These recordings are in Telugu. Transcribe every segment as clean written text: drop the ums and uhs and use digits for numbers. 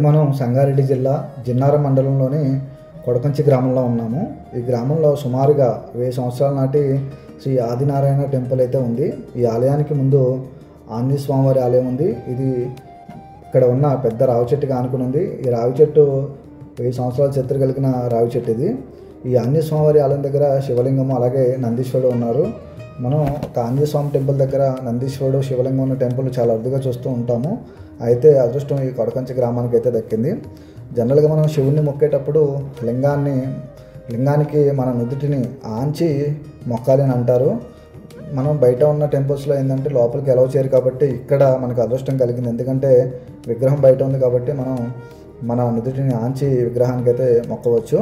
మనం సంగారెడ్డి జిల్లా జిన్నారం మండలంలోని కొడకంచి గ్రామంలో ఉన్నాము. ఈ గ్రామంలో సుమారుగా 1000 సంవత్సరాల నాటి శ్రీ ఆదినారాయణ టెంపుల్ అయితే ఉంది. ఈ ఆలయానికి ముందు ఆంజనేయ స్వామివారి ఆలయం ఉంది. ఇది ఇక్కడ ఉన్న పెద్ద రావి చెట్టుగా ఆనుకుని ఉంది. ఈ రావి చెట్టు 1000 సంవత్సరాల చరిత్ర కలిగిన రావి చెట్టు ఇది. ఈ ఆంజనేయ స్వామివారి ఆలయం దగ్గర శివలింగము అలాగే నందీశ్వరుడు ఉన్నారు. మనం ఒక ఆంజనేయ స్వామి టెంపుల్ దగ్గర నందీశ్వరుడు శివలింగం ఉన్న టెంపుల్ చాలా అరుదుగా చూస్తూ ఉంటాము. అయితే అదృష్టం ఈ కొడకంచి గ్రామానికి అయితే దక్కింది. జనరల్గా మనం శివుణ్ణి మొక్కేటప్పుడు లింగానికి మన నుదుటిని ఆంచి మొక్కాలి అని అంటారు. మనం బయట ఉన్న టెంపుల్స్లో ఏంటంటే లోపలికి ఎలవ్ చేయరు కాబట్టి ఇక్కడ మనకు అదృష్టం కలిగింది. ఎందుకంటే విగ్రహం బయట ఉంది కాబట్టి మనం మన నుదుటిని ఆంచి విగ్రహానికి అయితే మొక్కవచ్చు.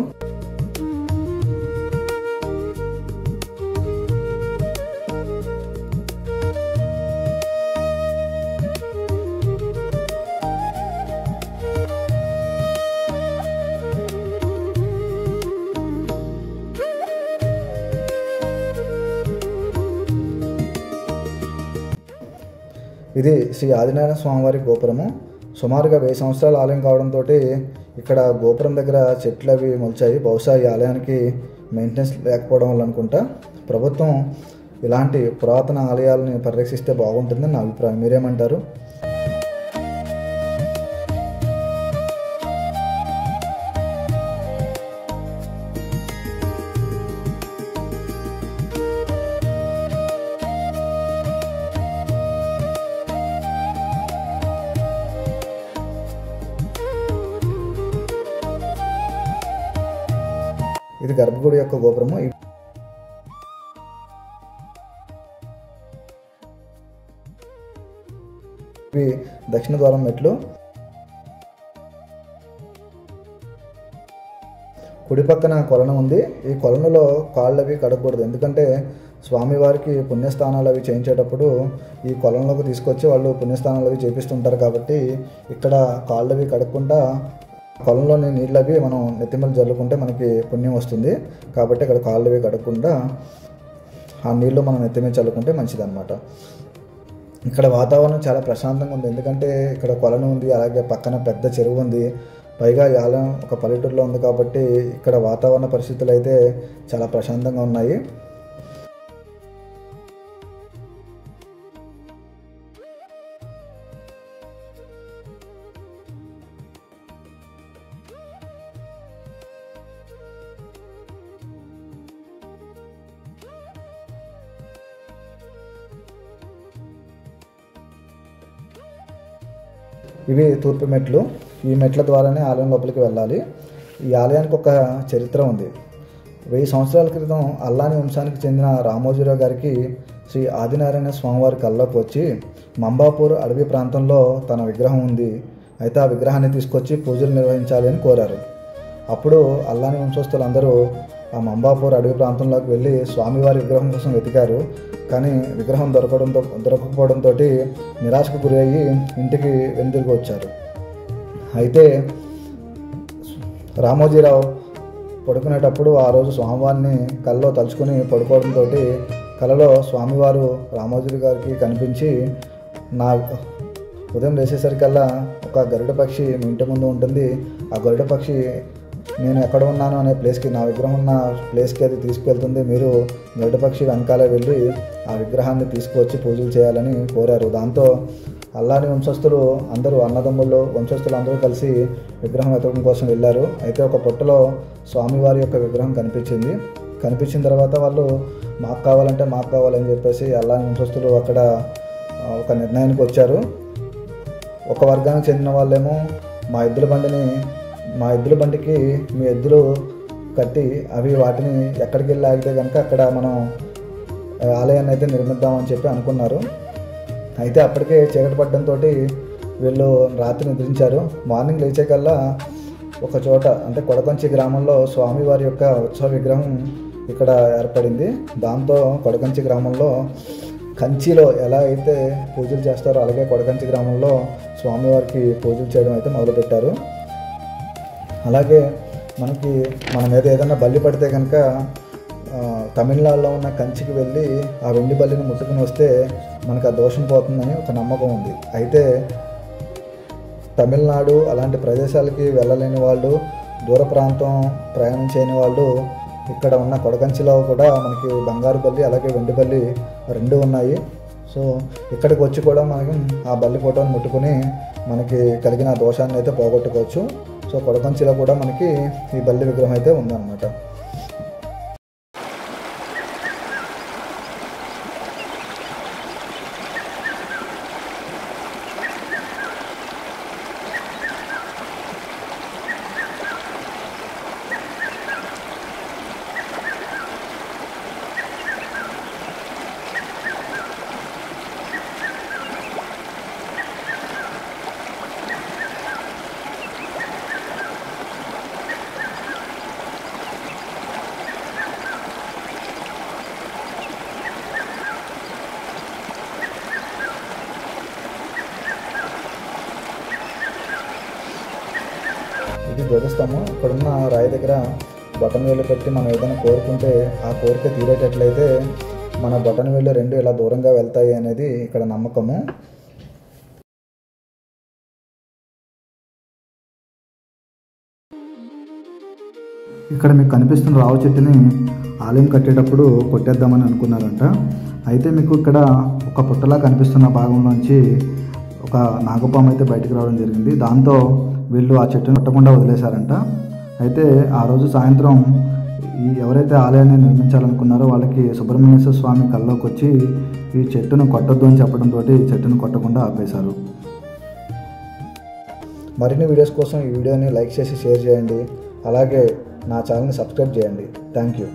ఇది శ్రీ ఆదినారాయణ స్వామివారి గోపురము. సుమారుగా 1000 సంవత్సరాల ఆలయం కావడంతో ఇక్కడ గోపురం దగ్గర చెట్లు అవి మొలిచాయి. బహుశా ఈ ఆలయానికి మెయింటెనెన్స్ లేకపోవడం వల్ల అనుకుంటా. ప్రభుత్వం ఇలాంటి పురాతన ఆలయాలని పరిరక్షిస్తే బాగుంటుందని నా అభిప్రాయం. మీరేమంటారు? ఇది గర్భగుడి యొక్క గోపురము. ఇవి దక్షిణ ద్వారం మెట్లు. కుడి పక్కన కొలను ఉంది. ఈ కొలనులో కాళ్ళు అవి కడగకూడదు. ఎందుకంటే స్వామివారికి పుణ్యస్థానాలు అవి చేయించేటప్పుడు ఈ కొలంలోకి తీసుకొచ్చి వాళ్ళు పుణ్యస్థానాలు అవి చేపిస్తుంటారు. కాబట్టి ఇక్కడ కాళ్ళు అవి కడగకుండా కొలంలోని నీళ్ళు అవి మనం నెత్తిమీద జల్లుకుంటే మనకి పుణ్యం వస్తుంది. కాబట్టి ఇక్కడ కాళ్ళు అవి కడగకుండా ఆ నీళ్ళు మనం నెత్తిమీద చల్లుకుంటే మంచిదన్నమాట. ఇక్కడ వాతావరణం చాలా ప్రశాంతంగా ఉంది. ఎందుకంటే ఇక్కడ కొలను ఉంది, అలాగే పక్కన పెద్ద చెరువు ఉంది. పైగా ఈ ఆలయం ఒక పల్లెటూరులో ఉంది కాబట్టి ఇక్కడ వాతావరణ పరిస్థితులు అయితే చాలా ప్రశాంతంగా ఉన్నాయి. ఇవి తూర్పు మెట్లు. ఈ మెట్ల ద్వారానే ఆలయం లోపలికి వెళ్ళాలి. ఈ ఆలయానికి ఒక చరిత్ర ఉంది. 1000 సంవత్సరాల క్రితం అల్లాని వంశానికి చెందిన రామోజీరావు గారికి శ్రీ ఆదినారాయణ స్వామివారి కల్లోకి వచ్చి మంబాపూర్ అడవి ప్రాంతంలో తన విగ్రహం ఉంది, అయితే ఆ విగ్రహాన్ని తీసుకొచ్చి పూజలు నిర్వహించాలి అని కోరారు. అప్పుడు అల్లాని వంశస్థులందరూ ఆ మంబాపూర్ అడవి ప్రాంతంలోకి వెళ్ళి స్వామివారి విగ్రహం కోసం వెతికారు. కానీ విగ్రహం దొరకకపోవడంతో నిరాశకు గురి అయ్యి ఇంటికి వెనుదిరిగి వచ్చారు. అయితే రామోజీరావు పడుకునేటప్పుడు ఆ రోజు స్వామివారిని కలలో తలుచుకుని పడుకోవడంతో కలలో స్వామివారు రామోజీ గారికి కనిపించి, నా ఉదయం లేచేసరికల్లా ఒక గరుడ పక్షి మీ ఇంటి ముందు ఉంటుంది, ఆ గరుడ పక్షి నేను ఎక్కడ ఉన్నాను అనే ప్లేస్కి, నా విగ్రహం ఉన్న ప్లేస్కి అది తీసుకువెళ్తుంది, మీరు గరుడ పక్షి వెనకాలే వెళ్ళి ఆ విగ్రహాన్ని తీసుకువచ్చి పూజలు చేయాలని కోరారు. దాంతో అల్లాని వంశస్థులు అందరూ, అన్నదమ్ముళ్ళు వంశస్థులు అందరూ కలిసి విగ్రహం వెతకడం కోసం వెళ్ళారు. అయితే ఒక పొట్టలో స్వామివారి యొక్క విగ్రహం కనిపించిన తర్వాత వాళ్ళు మాకు కావాలని చెప్పేసి అల్లాని వంశస్థులు అక్కడ ఒక నిర్ణయానికి వచ్చారు. ఒక వర్గానికి చెందిన వాళ్ళేమో మా ఎద్దుల బండికి మీ ఎద్దులు కట్టి అవి వాటిని ఎక్కడికి వెళ్ళి ఆగితే కనుక అక్కడ మనం ఆలయాన్ని అయితే నిర్మిద్దామని చెప్పి అనుకున్నారు. అయితే అప్పటికే చీకటి పడడంతో వీళ్ళు రాత్రి నిద్రించారు. మార్నింగ్ లేచేకల్లా ఒక చోట అంటే కొడకంచి గ్రామంలో స్వామివారి యొక్క ఉత్సవ విగ్రహం ఇక్కడ ఏర్పడింది. దాంతో కొడకంచి గ్రామంలో కంచిలో ఎలా అయితే పూజలు చేస్తారో అలాగే కొడకంచి గ్రామంలో స్వామివారికి పూజలు చేయడం అయితే మొదలుపెట్టారు. అలాగే మన మీద ఏదైనా బల్లి పడితే కనుక తమిళనాడులో ఉన్న కంచికి వెళ్ళి ఆ వెండి బల్లిని ముట్టుకుని వస్తే మనకు ఆ దోషం పోతుందని ఒక నమ్మకం ఉంది. అయితే తమిళనాడు అలాంటి ప్రదేశాలకి వెళ్ళలేని వాళ్ళు, దూర ప్రాంతం ప్రయాణం చేయని వాళ్ళు ఇక్కడ ఉన్న కొడకంచిలో కూడా మనకి బంగారు బల్లి అలాగే వెండి బల్లి రెండు ఉన్నాయి. సో ఇక్కడికి వచ్చి కూడా మనకి ఆ బల్లి ఫోటోని ముట్టుకుని మనకి కలిగిన దోషాన్ని అయితే పోగొట్టుకోవచ్చు. సో కొడకంచిలో కూడా మనకి ఈ బల్లి విగ్రహం అయితే ఉందన్నమాట. ఇది ధ్వజస్తంభం. ఇక్కడున్న రాయి దగ్గర బటన్ వేలు పెట్టి మనం ఏదైనా కోరుకుంటే ఆ కోరిక తీరేటట్లయితే మన బటన్ వేలు రెండు ఇలా దూరంగా వెళ్తాయి అనేది ఇక్కడ నమ్మకము. ఇక్కడ మీకు కనిపిస్తున్న రావు చెట్టుని ఆలయం కట్టేటప్పుడు కొట్టేద్దామని అనుకున్నారంట. అయితే మీకు ఇక్కడ ఒక పుట్టలా కనిపిస్తున్న భాగంలోంచి ఒక నాగపాము అయితే బయటకు రావడం జరిగింది. దాంతో వీళ్ళు ఆ చెట్టును కొట్టకుండా వదిలేశారంట. అయితే ఆ రోజు సాయంత్రం ఎవరైతే ఆలయాన్ని నిర్మించాలనుకున్నారో వాళ్ళకి సుబ్రహ్మణ్యేశ్వర స్వామి కల్లోకి వచ్చి ఈ చెట్టును కొట్టొద్దు అని చెప్పడంతో ఈ చెట్టును కొట్టకుండా ఆపేశారు. మరిన్ని వీడియోస్ కోసం ఈ వీడియోని లైక్ చేసి షేర్ చేయండి. అలాగే నా ఛానల్ని సబ్స్క్రైబ్ చేయండి. Thank you.